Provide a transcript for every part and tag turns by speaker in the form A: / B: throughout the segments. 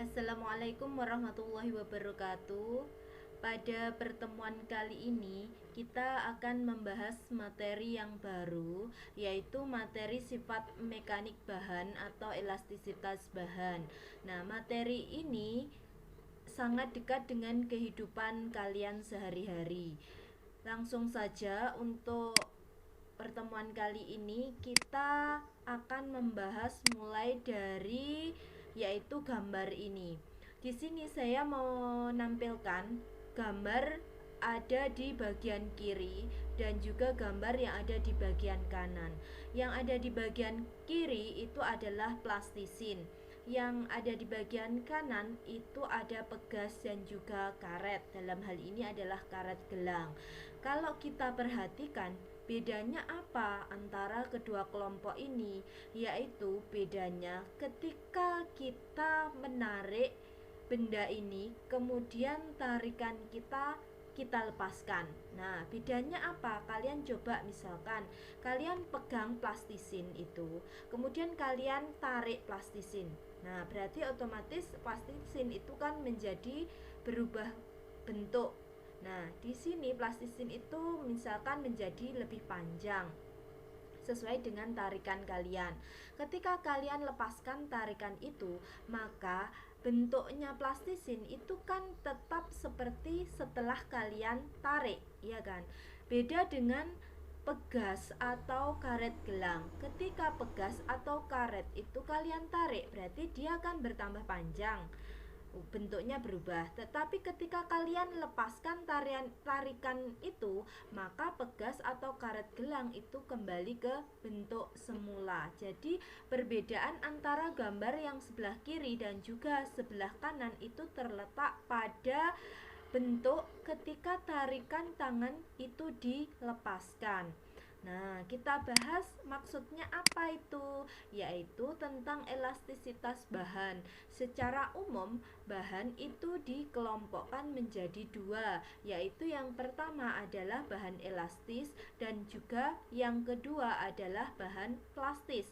A: Assalamualaikum warahmatullahi wabarakatuh. Pada pertemuan kali ini, kita akan membahas materi yang baru, yaitu materi sifat mekanik bahan atau elastisitas bahan. Nah, materi ini sangat dekat dengan kehidupan kalian sehari-hari. Langsung saja untuk pertemuan kali ini kita akan membahas mulai dari yaitu gambar ini. Di sini saya mau menampilkan gambar ada di bagian kiri dan juga gambar yang ada di bagian kanan. Yang ada di bagian kiri itu adalah plastisin. Yang ada di bagian kanan itu ada pegas dan juga karet. Dalam hal ini adalah karet gelang. Kalau kita perhatikan, bedanya apa antara kedua kelompok ini? Yaitu bedanya ketika kita menarik benda ini, kemudian tarikan kita lepaskan. Nah, bedanya apa? Kalian coba misalkan kalian pegang plastisin itu, kemudian kalian tarik plastisin. Nah, berarti otomatis plastisin itu kan menjadi berubah bentuk. Nah, di sini plastisin itu misalkan menjadi lebih panjang sesuai dengan tarikan kalian. Ketika kalian lepaskan tarikan itu, maka bentuknya plastisin itu kan tetap seperti setelah kalian tarik, ya kan? Beda dengan pegas atau karet gelang. Ketika pegas atau karet itu kalian tarik, berarti dia akan bertambah panjang, bentuknya berubah. Tetapi ketika kalian lepaskan tarikan itu, maka pegas atau karet gelang itu kembali ke bentuk semula. Jadi perbedaan antara gambar yang sebelah kiri dan juga sebelah kanan itu terletak pada bentuk ketika tarikan tangan itu dilepaskan. Nah, kita bahas maksudnya apa itu, yaitu tentang elastisitas bahan. Secara umum, bahan itu dikelompokkan menjadi dua, yaitu yang pertama adalah bahan elastis dan juga yang kedua adalah bahan plastis.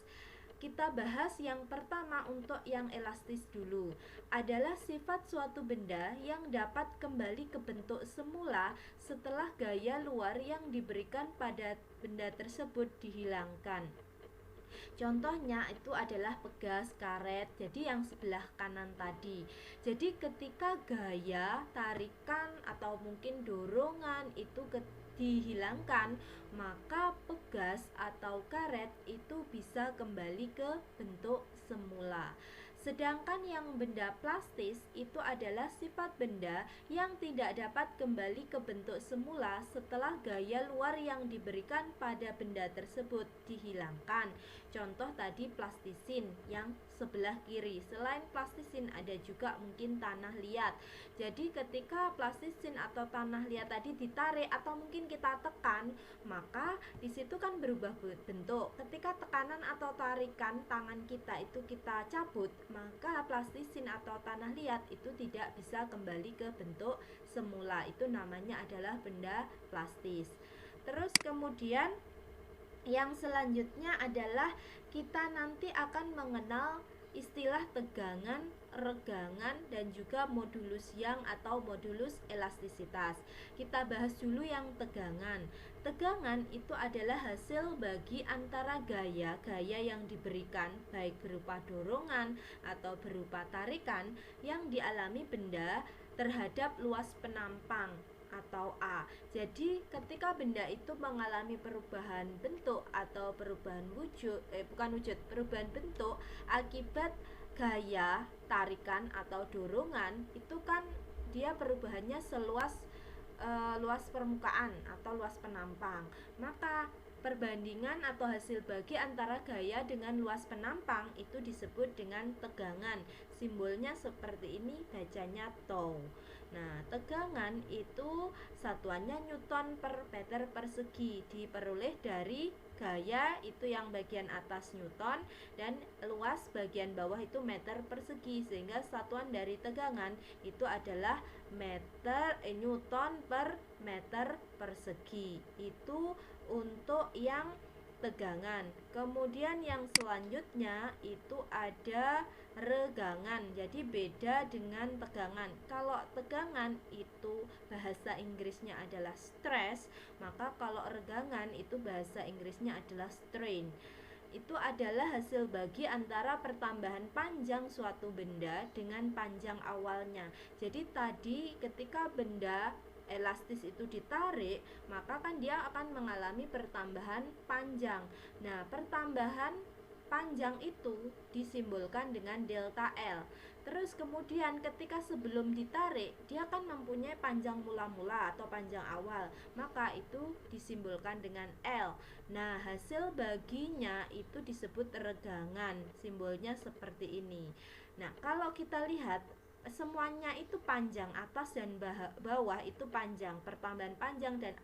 A: Kita bahas yang pertama untuk yang elastis dulu. Adalah sifat suatu benda yang dapat kembali ke bentuk semula setelah gaya luar yang diberikan pada benda tersebut dihilangkan. Contohnya itu adalah pegas, karet, jadi yang sebelah kanan tadi. Jadi ketika gaya, tarikan atau mungkin dorongan itu dihilangkan, maka pegas atau karet itu bisa kembali ke bentuk semula. Sedangkan yang benda plastis itu adalah sifat benda yang tidak dapat kembali ke bentuk semula setelah gaya luar yang diberikan pada benda tersebut dihilangkan. Contoh tadi plastisin yang sebelah kiri. Selain plastisin ada juga mungkin tanah liat. Jadi ketika plastisin atau tanah liat tadi ditarik atau mungkin kita tekan, maka disitu kan berubah bentuk. Ketika tekanan atau tarikan tangan kita itu kita cabut, maka plastisin atau tanah liat itu tidak bisa kembali ke bentuk semula. Itu namanya adalah benda plastis. Terus kemudian yang selanjutnya adalah kita nanti akan mengenal istilah tegangan, regangan, dan juga modulus yang atau modulus elastisitas. Kita bahas dulu yang tegangan. Tegangan itu adalah hasil bagi antara gaya yang diberikan baik berupa dorongan atau berupa tarikan yang dialami benda terhadap luas penampang atau A. Jadi ketika benda itu mengalami perubahan bentuk atau perubahan perubahan bentuk akibat gaya, tarikan atau dorongan, itu kan dia perubahannya seluas luas permukaan atau luas penampang. Maka perbandingan atau hasil bagi antara gaya dengan luas penampang itu disebut dengan tegangan. Simbolnya seperti ini, bacanya tau. Nah, tegangan itu satuannya Newton per meter persegi, diperoleh dari gaya itu yang bagian atas Newton dan luas bagian bawah itu meter persegi, sehingga satuan dari tegangan itu adalah Newton per meter persegi. Itu untuk yang tegangan. Kemudian yang selanjutnya itu ada regangan. Jadi beda dengan tegangan. Kalau tegangan itu bahasa Inggrisnya adalah stress, maka kalau regangan itu bahasa Inggrisnya adalah strain. Itu adalah hasil bagi antara pertambahan panjang suatu benda dengan panjang awalnya. Jadi tadi ketika benda elastis itu ditarik, maka kan dia akan mengalami pertambahan panjang. Nah, pertambahan panjang itu disimbolkan dengan delta L. Terus kemudian ketika sebelum ditarik, dia kan mempunyai panjang mula-mula atau panjang awal, maka itu disimbolkan dengan L. Nah, hasil baginya itu disebut regangan. Simbolnya seperti ini. Nah, kalau kita lihat semuanya itu panjang, atas dan bawah itu panjang, pertambahan panjang dan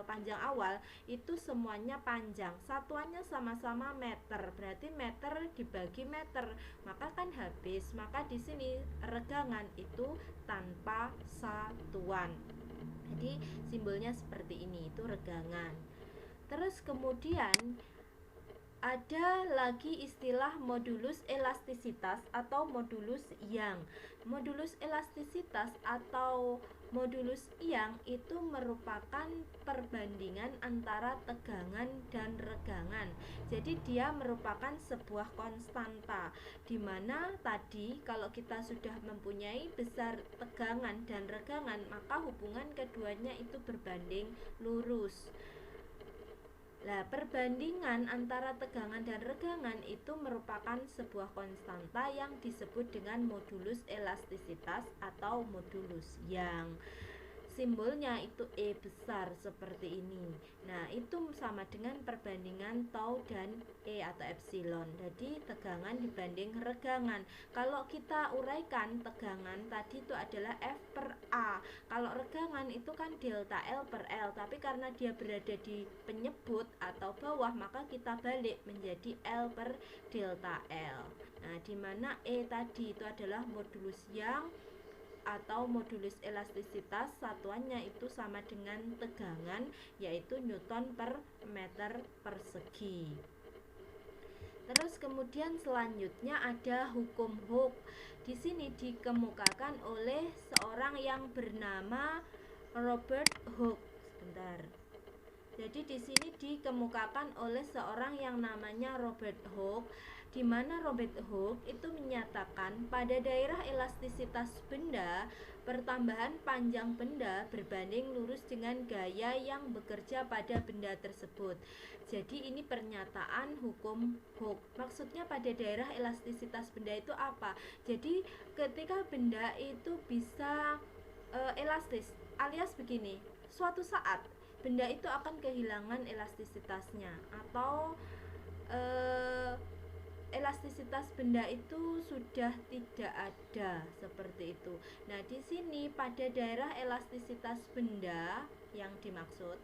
A: panjang awal itu semuanya panjang. Satuannya sama-sama meter, berarti meter dibagi meter, maka kan habis. Maka di sini regangan itu tanpa satuan. Jadi simbolnya seperti ini, itu regangan. Terus kemudian ada lagi istilah modulus elastisitas atau modulus Young. Modulus elastisitas atau modulus Young itu merupakan perbandingan antara tegangan dan regangan. Jadi dia merupakan sebuah konstanta, di mana tadi kalau kita sudah mempunyai besar tegangan dan regangan, maka hubungan keduanya itu berbanding lurus. Nah, perbandingan antara tegangan dan regangan itu merupakan sebuah konstanta yang disebut dengan modulus elastisitas atau modulus Young. Simbolnya itu E besar seperti ini. Nah, itu sama dengan perbandingan tau dan E atau epsilon. Jadi tegangan dibanding regangan. Kalau kita uraikan tegangan tadi itu adalah F per A. Kalau regangan itu kan delta L per L. Tapi karena dia berada di penyebut atau bawah, maka kita balik menjadi L per delta L. Nah, di mana E tadi itu adalah modulus Young atau modulus elastisitas, satuannya itu sama dengan tegangan, yaitu Newton per meter persegi. Terus kemudian selanjutnya ada hukum Hooke. Di sini dikemukakan oleh seorang yang bernama Robert Hooke. Sebentar. Jadi di sini dikemukakan oleh seorang yang namanya Robert Hooke, di mana Robert Hooke itu menyatakan pada daerah elastisitas benda, pertambahan panjang benda berbanding lurus dengan gaya yang bekerja pada benda tersebut. Jadi ini pernyataan hukum Hooke. Maksudnya pada daerah elastisitas benda itu apa? Jadi ketika benda itu bisa elastis, alias begini, suatu saat benda itu akan kehilangan elastisitasnya, atau elastisitas benda itu sudah tidak ada, seperti itu. Nah, di sini pada daerah elastisitas benda yang dimaksud,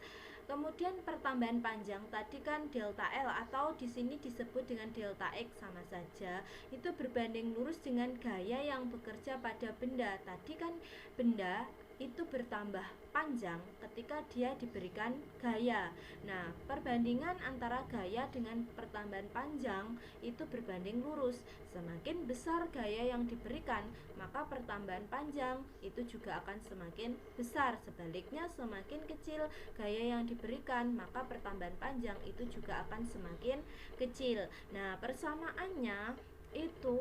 A: kemudian pertambahan panjang tadi kan delta L atau di sini disebut dengan delta X, sama saja, itu berbanding lurus dengan gaya yang bekerja pada benda. Tadi kan benda itu bertambah panjang ketika dia diberikan gaya. Nah, perbandingan antara gaya dengan pertambahan panjang itu berbanding lurus. Semakin besar gaya yang diberikan, maka pertambahan panjang itu juga akan semakin besar. Sebaliknya, semakin kecil gaya yang diberikan, maka pertambahan panjang itu juga akan semakin kecil. Nah, persamaannya itu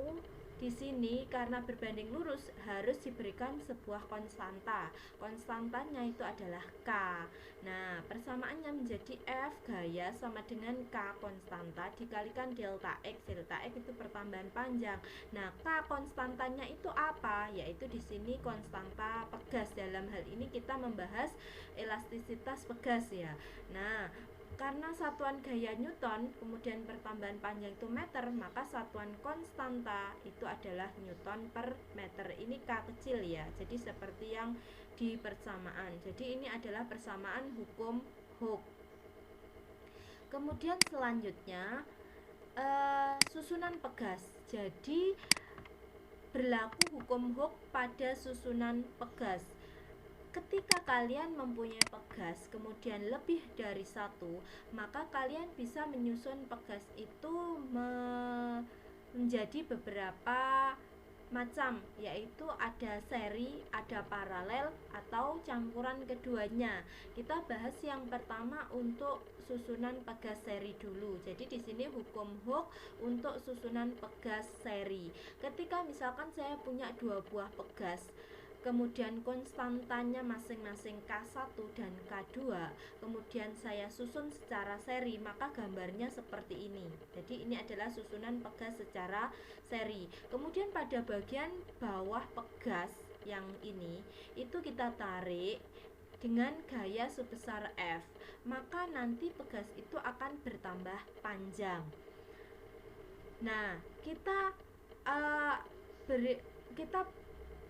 A: di sini karena berbanding lurus harus diberikan sebuah konstanta. Konstantanya itu adalah K. Nah, persamaannya menjadi F gaya sama dengan K konstanta dikalikan delta X. Delta X itu pertambahan panjang. Nah, K konstantanya itu apa? Yaitu di sini konstanta pegas. Dalam hal ini kita membahas elastisitas pegas ya. Nah, karena satuan gaya Newton, kemudian pertambahan panjang itu meter, maka satuan konstanta itu adalah Newton per meter. Ini K kecil ya, jadi seperti yang di persamaan. Jadi ini adalah persamaan hukum Hooke. Kemudian selanjutnya susunan pegas. Jadi berlaku hukum Hooke pada susunan pegas. Ketika kalian mempunyai pegas kemudian lebih dari satu, maka kalian bisa menyusun pegas itu menjadi beberapa macam, yaitu ada seri, ada paralel, atau campuran keduanya. Kita bahas yang pertama untuk susunan pegas seri dulu. Jadi di sini hukum Hooke untuk susunan pegas seri. Ketika misalkan saya punya dua buah pegas, kemudian konstantanya masing-masing K1 dan K2, kemudian saya susun secara seri, maka gambarnya seperti ini. Jadi ini adalah susunan pegas secara seri. Kemudian pada bagian bawah pegas yang ini, itu kita tarik dengan gaya sebesar F, maka nanti pegas itu akan bertambah panjang. Nah, kita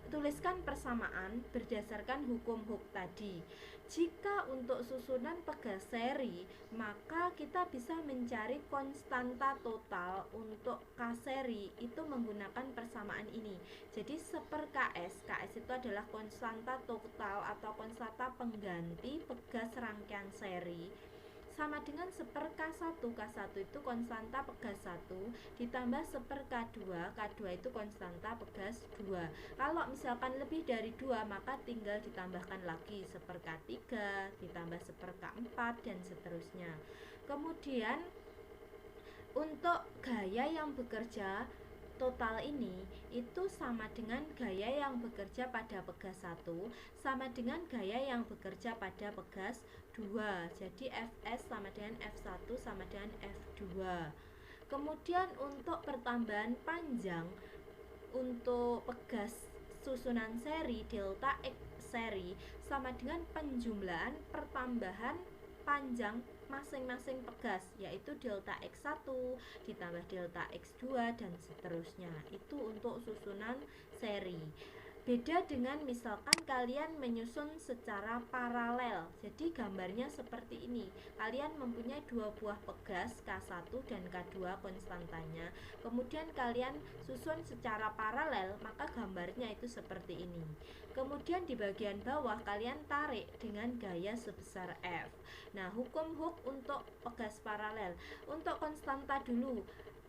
A: tuliskan persamaan berdasarkan hukum Hooke tadi. Jika untuk susunan pegas seri, maka kita bisa mencari konstanta total untuk K seri itu menggunakan persamaan ini. Jadi 1/Ks, Ks itu adalah konstanta total atau konstanta pengganti pegas rangkaian seri, sama dengan 1/K1. K1 itu konstanta pegas 1 ditambah 1/K2. K2 itu konstanta pegas 2. Kalau misalkan lebih dari 2, maka tinggal ditambahkan lagi 1/K3 ditambah 1/K4 dan seterusnya. Kemudian untuk gaya yang bekerja total ini itu sama dengan gaya yang bekerja pada pegas 1 sama dengan gaya yang bekerja pada pegas 2. Jadi Fs sama dengan F1 sama dengan F2. Kemudian untuk pertambahan panjang untuk pegas susunan seri delta X seri sama dengan penjumlahan pertambahan panjang masing-masing pegas, yaitu delta X1 ditambah delta X2 dan seterusnya. Itu untuk susunan seri. Beda dengan misalkan kalian menyusun secara paralel. Jadi gambarnya seperti ini. Kalian mempunyai dua buah pegas K1 dan K2 konstantanya. Kemudian kalian susun secara paralel, maka gambarnya itu seperti ini. Kemudian di bagian bawah kalian tarik dengan gaya sebesar F. Nah, hukum Hooke untuk pegas paralel. Untuk konstanta dulu.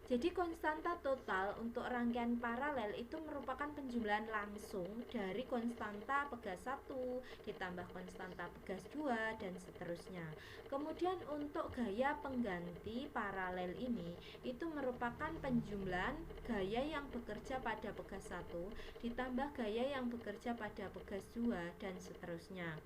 A: Jadi konstanta total untuk rangkaian paralel itu merupakan penjumlahan langsung dari konstanta pegas 1 ditambah konstanta pegas 2 dan seterusnya. Kemudian untuk gaya pengganti paralel ini itu merupakan penjumlahan gaya yang bekerja pada pegas 1 ditambah gaya yang bekerja pada pegas 2 dan seterusnya.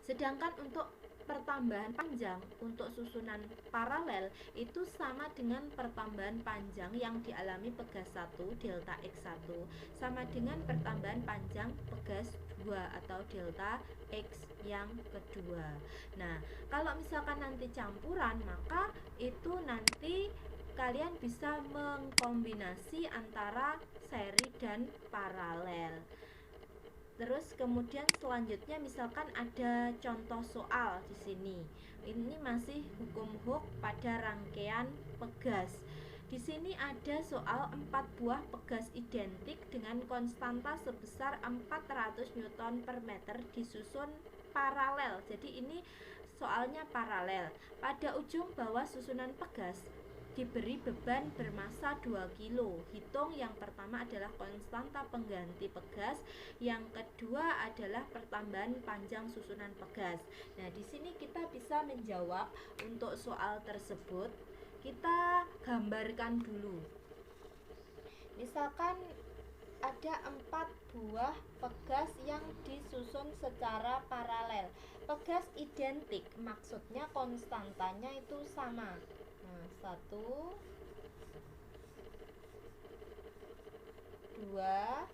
A: Sedangkan untuk pertambahan panjang untuk susunan paralel itu sama dengan pertambahan panjang yang dialami pegas 1 delta X1 sama dengan pertambahan panjang pegas 2 atau delta X yang kedua. Nah, kalau misalkan nanti campuran, maka itu nanti kalian bisa mengkombinasi antara seri dan paralel. Terus kemudian selanjutnya misalkan ada contoh soal di sini. Ini masih hukum Hooke pada rangkaian pegas. Di sini ada soal 4 buah pegas identik dengan konstanta sebesar 400 Newton per meter disusun paralel. Jadi ini soalnya paralel. Pada ujung bawah susunan pegas diberi beban bermassa 2 kilo. Hitung yang pertama adalah konstanta pengganti pegas, yang kedua adalah pertambahan panjang susunan pegas. Nah, di sini kita bisa menjawab untuk soal tersebut. Kita gambarkan dulu. Misalkan ada 4 buah pegas yang disusun secara paralel. Pegas identik, maksudnya konstantanya itu sama. Nah, 1 2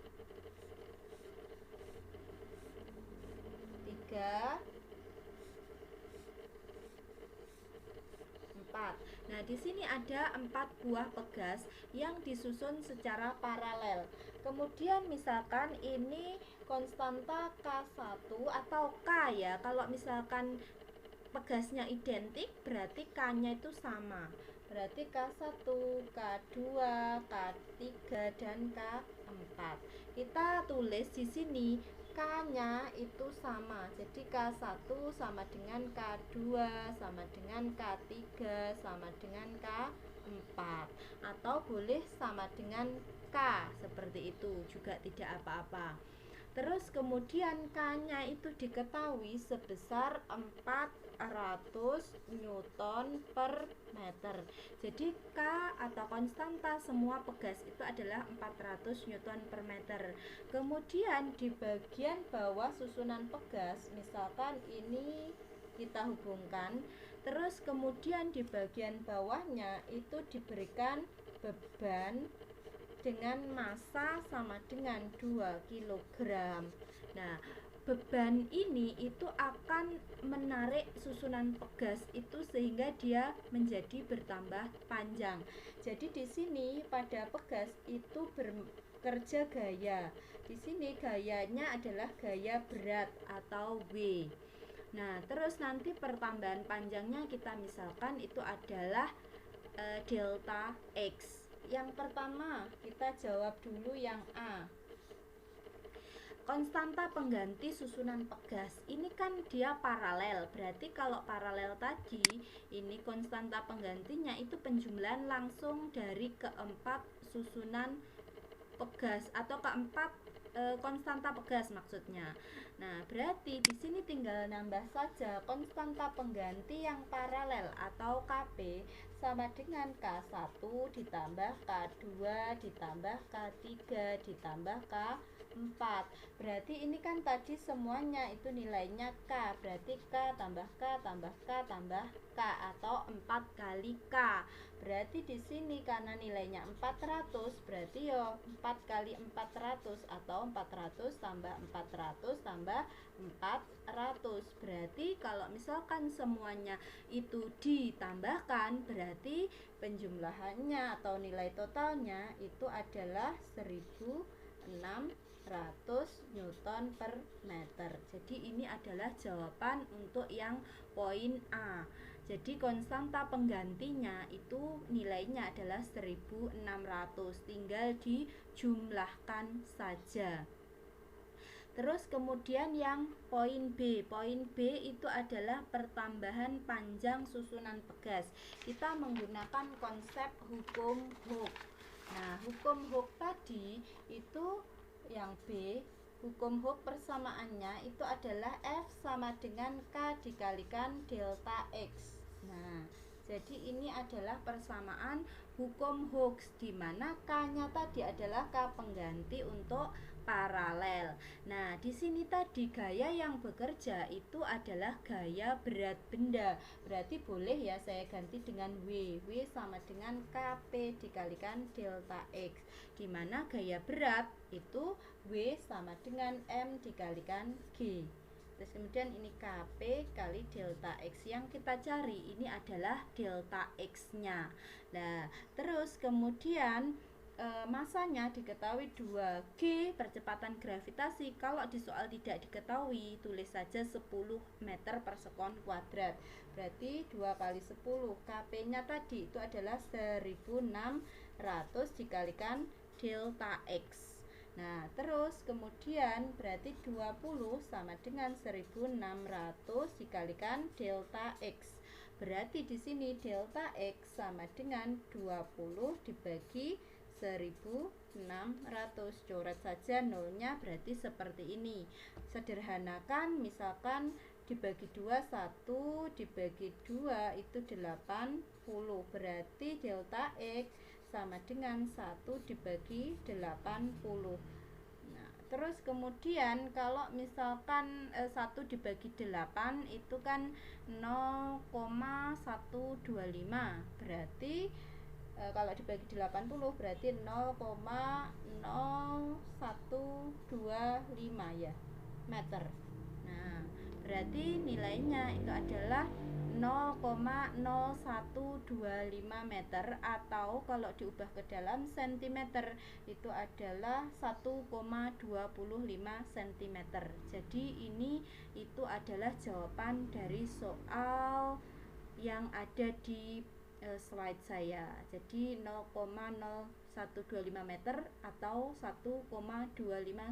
A: 3 4. Nah, di sini ada 4 buah pegas yang disusun secara paralel. Kemudian misalkan ini konstanta K1 atau K ya. Kalau misalkan pegasnya identik berarti K-nya itu sama. Berarti K1, K2, K3 dan K4. Kita tulis di sini K-nya itu sama. Jadi K1 sama dengan K2 sama dengan K3 sama dengan K4. 4, atau boleh sama dengan K, seperti itu juga tidak apa-apa. Terus kemudian K-nya itu diketahui sebesar 400 Newton per meter. Jadi K atau konstanta semua pegas itu adalah 400 Newton per meter. Kemudian di bagian bawah susunan pegas, misalkan ini kita hubungkan, terus kemudian di bagian bawahnya itu diberikan beban dengan massa sama dengan 2 kg. Nah, beban ini itu akan menarik susunan pegas itu sehingga dia menjadi bertambah panjang. Jadi di sini pada pegas itu bekerja gaya. Di sini gayanya adalah gaya berat atau W. Nah, terus nanti pertambahan panjangnya kita misalkan itu adalah delta X. Yang pertama kita jawab dulu yang A. Konstanta pengganti susunan pegas ini kan dia paralel, berarti kalau paralel tadi ini konstanta penggantinya itu penjumlahan langsung dari keempat susunan pegas atau keempat konstanta pegas maksudnya. Nah, berarti di sini tinggal nambah saja konstanta pengganti yang paralel atau KP sama dengan K1 ditambah K2 ditambah K3 ditambah K4. Berarti ini kan tadi semuanya itu nilainya K, berarti K tambah K tambah K tambah K atau 4 kali K. Berarti di sini karena nilainya 400, berarti yo 4 kali 400 atau 400 tambah 400 tambah 400. Berarti kalau misalkan semuanya itu ditambahkan, berarti penjumlahannya atau nilai totalnya itu adalah 1600 Newton per meter. Jadi ini adalah jawaban untuk yang poin A. Jadi konstanta penggantinya itu nilainya adalah 1600, tinggal dijumlahkan saja. Terus kemudian yang poin B. Poin B itu adalah pertambahan panjang susunan pegas. Kita menggunakan konsep hukum Hooke. Nah, hukum Hooke tadi itu yang B, hukum Hooke persamaannya itu adalah F sama dengan K dikalikan delta X. Nah, jadi ini adalah persamaan hukum Hooke di mana K-nya tadi adalah K pengganti untuk paralel. Nah, di sini tadi gaya yang bekerja itu adalah gaya berat benda. Berarti boleh ya saya ganti dengan W. W sama dengan KP dikalikan delta X. Di mana gaya berat itu W sama dengan M dikalikan G. Terus kemudian ini KP kali delta X. Yang kita cari ini adalah delta X-nya. Nah, terus kemudian masanya diketahui 2G, percepatan gravitasi. Kalau di soal tidak diketahui, tulis saja 10 meter per sekon kuadrat. Berarti 2 kali 10, KP-nya tadi itu adalah 1600 dikalikan delta X. Nah, terus kemudian berarti 20 sama dengan 1600 dikalikan delta X. Berarti di sini delta X sama dengan 20 dibagi 1600. Coret saja nolnya, berarti seperti ini. Sederhanakan, misalkan dibagi 2, 1 dibagi 2 itu 80. Berarti delta X sama dengan 1 dibagi 80. Nah, terus kemudian kalau misalkan 1 dibagi 8 itu kan 0,125. Berarti kalau dibagi 80 berarti 0,0125 ya meter. Nah, berarti nilainya itu adalah 0,0125 meter, atau kalau diubah ke dalam sentimeter itu adalah 1,25 cm. Jadi ini itu adalah jawaban dari soal yang ada di slide saya. Jadi 0,0125 meter atau 1,25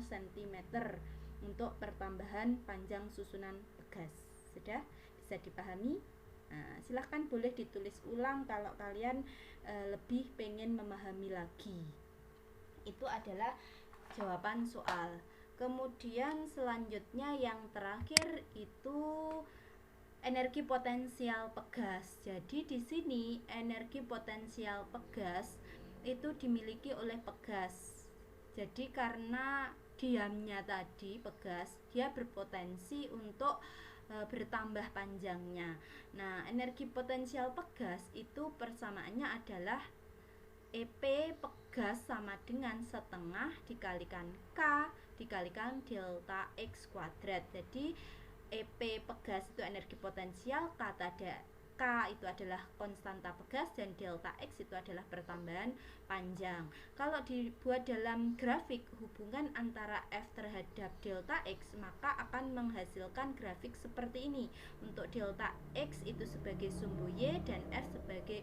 A: cm untuk pertambahan panjang susunan pegas. Sudah bisa dipahami? Nah, silahkan boleh ditulis ulang kalau kalian lebih pengen memahami lagi. Itu adalah jawaban soal. Kemudian selanjutnya yang terakhir itu energi potensial pegas. Jadi di sini energi potensial pegas itu dimiliki oleh pegas. Jadi karena diamnya tadi pegas, dia berpotensi untuk bertambah panjangnya. Nah, energi potensial pegas itu persamaannya adalah EP pegas sama dengan setengah dikalikan K dikalikan delta X kuadrat. Jadi EP pegas itu energi potensial, K itu adalah konstanta pegas, dan delta X itu adalah pertambahan panjang. Kalau dibuat dalam grafik hubungan antara F terhadap delta X, maka akan menghasilkan grafik seperti ini. Untuk delta X itu sebagai sumbu Y dan F sebagai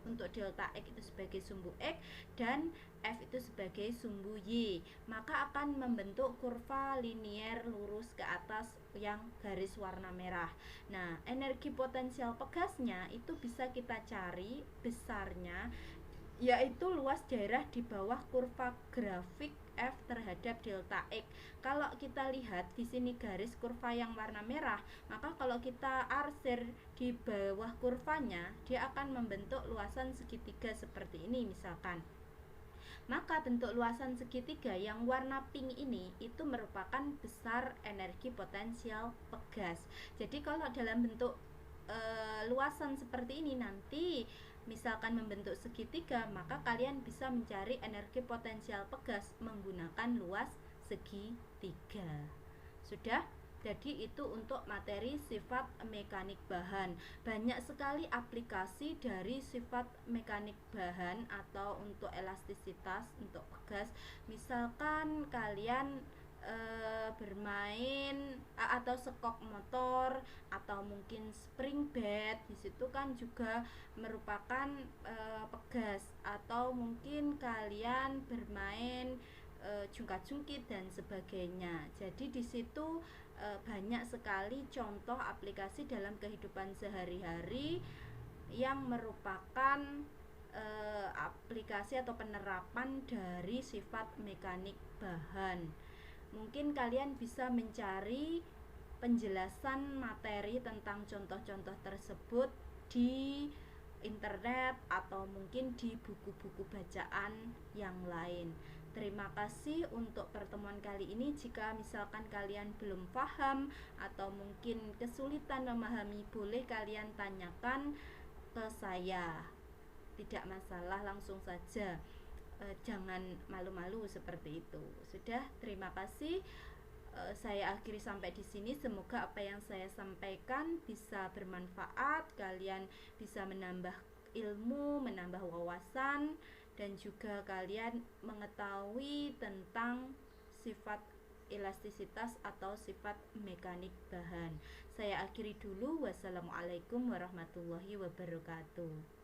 A: untuk delta X itu sebagai sumbu X dan F itu sebagai sumbu Y, maka akan membentuk kurva linier lurus ke atas yang garis warna merah. Nah, energi potensial pegasnya itu bisa kita cari besarnya, yaitu luas daerah di bawah kurva grafik F terhadap delta X. Kalau kita lihat di sini garis kurva yang warna merah, maka kalau kita arsir di bawah kurvanya, dia akan membentuk luasan segitiga seperti ini misalkan. Maka bentuk luasan segitiga yang warna pink ini itu merupakan besar energi potensial pegas. Jadi kalau dalam bentuk luasan seperti ini nanti misalkan membentuk segitiga, maka kalian bisa mencari energi potensial pegas menggunakan luas segitiga. Sudah? Jadi itu untuk materi sifat mekanik bahan. Banyak sekali aplikasi dari sifat mekanik bahan atau untuk elastisitas, untuk pegas. Misalkan kalian bermain atau sekop motor atau mungkin spring bed, di situ kan juga merupakan pegas, atau mungkin kalian bermain jungkat-jungkit dan sebagainya. Jadi di situ banyak sekali contoh aplikasi dalam kehidupan sehari-hari yang merupakan aplikasi atau penerapan dari sifat mekanik bahan. Mungkin kalian bisa mencari penjelasan materi tentang contoh-contoh tersebut di internet atau mungkin di buku-buku bacaan yang lain. Terima kasih untuk pertemuan kali ini. Jika misalkan kalian belum paham atau mungkin kesulitan memahami, boleh kalian tanyakan ke saya. Tidak masalah, langsung saja. Jangan malu-malu seperti itu. Sudah, terima kasih. Saya akhiri sampai di sini. Semoga apa yang saya sampaikan bisa bermanfaat. Kalian bisa menambah ilmu, menambah wawasan, dan juga kalian mengetahui tentang sifat elastisitas atau sifat mekanik bahan. Saya akhiri dulu. Wassalamualaikum warahmatullahi wabarakatuh.